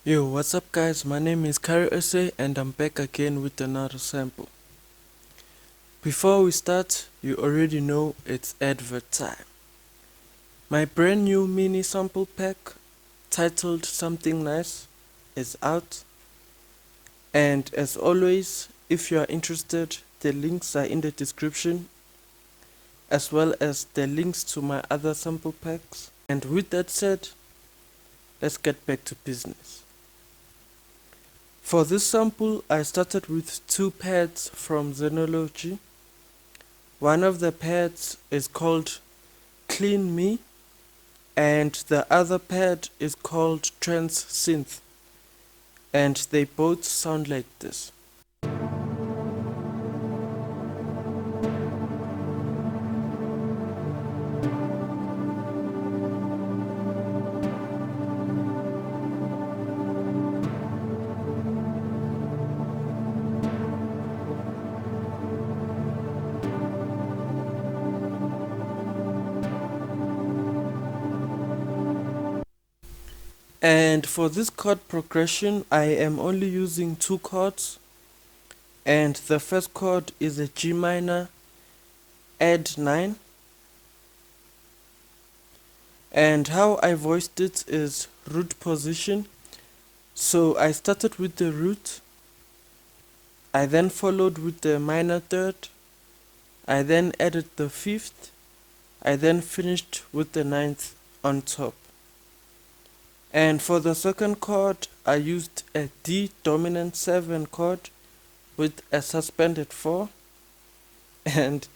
Yo, what's up guys? My name is Kiro SA and I'm back again with another sample. Before we start, you already know it's advert time. My brand new mini sample pack titled Something Nice is out. And as always, if you are interested, the links are in the description, as well as the links to my other sample packs. And with that said, let's get back to business. For this sample, I started with two pads from Zenology. One of the pads is called Clean Me, and the other pad is called Trance Synth, and they both sound like this. And for this chord progression, I am only using two chords, and the first chord is a G minor add 9, and how I voiced it is root position. So I started with the root, I then followed with the minor third, I then added the fifth, I then finished with the ninth on top. And for the second chord, I used a D dominant 7 chord with a suspended 4. And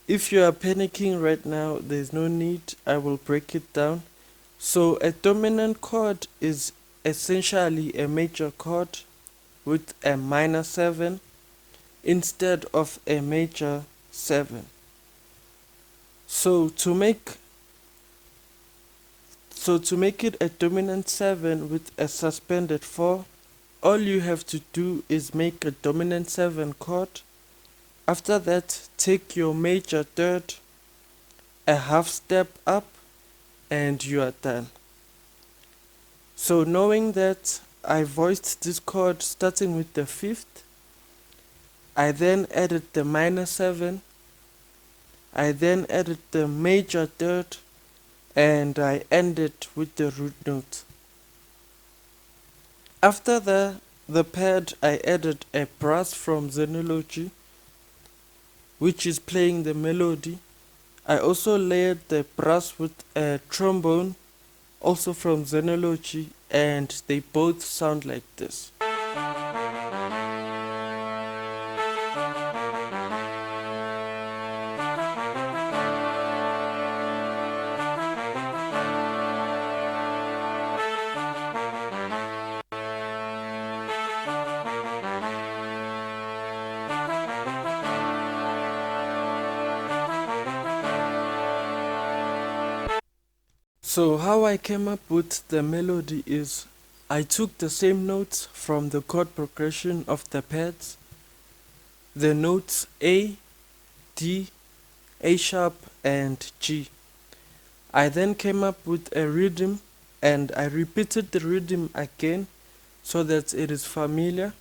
if you are panicking right now, there's no need, I will break it down. So a dominant chord is essentially a major chord with a minor 7 instead of a major 7. So to make it a dominant 7 with a suspended 4, all you have to do is make a dominant 7 chord. After that, take your major third a half step up and you are done. So knowing that, I voiced this chord starting with the fifth, I then added the minor 7, I then added the major third, and I ended with the root note. After the pad, I added a brass from Zenology, which is playing the melody. I also layered the brass with a trombone, also from Zenology, and they both sound like this. So how I came up with the melody is, I took the same notes from the chord progression of the pads, the notes A, D, A sharp and G. I then came up with a rhythm and I repeated the rhythm again so that it is familiar.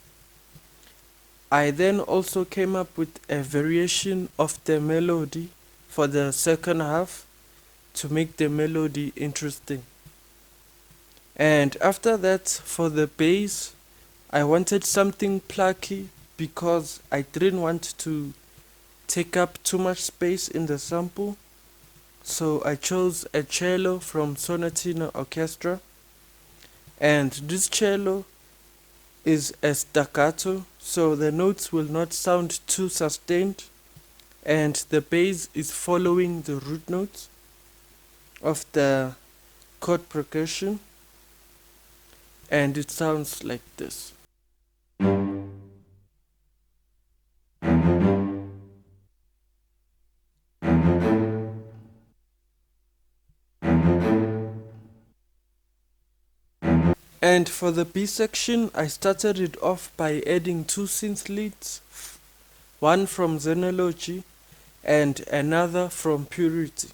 I then also came up with a variation of the melody for the second half to make the melody interesting. And after that, for the bass, I wanted something plucky because I didn't want to take up too much space in the sample. So I chose a cello from Sonatina Orchestra, and this cello is a staccato, so the notes will not sound too sustained, and the bass is following the root notes of the chord progression, and it sounds like this. And for the B section, I started it off by adding two synth leads, one from Zenology and another from Purity.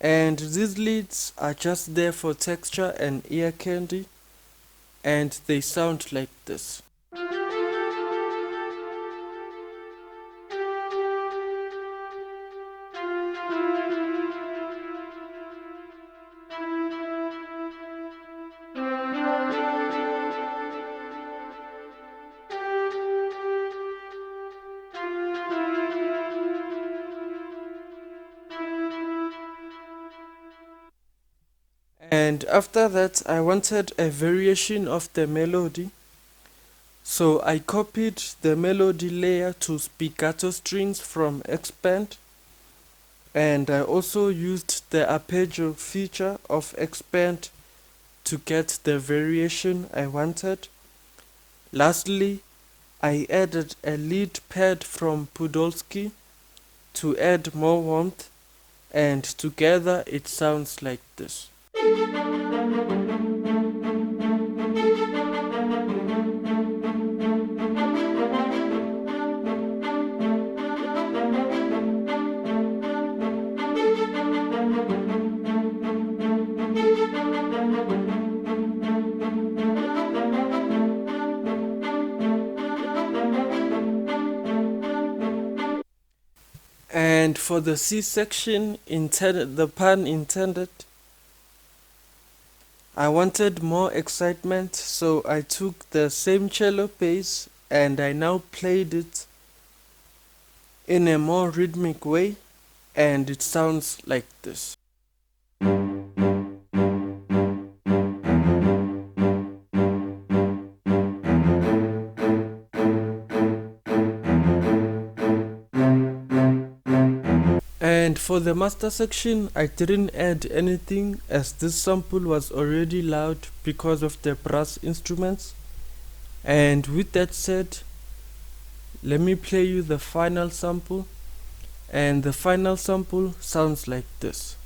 And these leads are just there for texture and ear candy. and they sound like this. And after that, I wanted a variation of the melody. So I copied the melody layer to Spiccato Strings from Expand. And I also used the arpeggio feature of Expand to get the variation I wanted. Lastly, I added a lead pad from Podolsky to add more warmth, and together it sounds like this. And for the C section, the pun intended, I wanted more excitement, so I took the same cello bass and I now played it in a more rhythmic way, and it sounds like this. And for the master section, I didn't add anything as this sample was already loud because of the brass instruments. And with that said, let me play you the final sample. And the final sample sounds like this.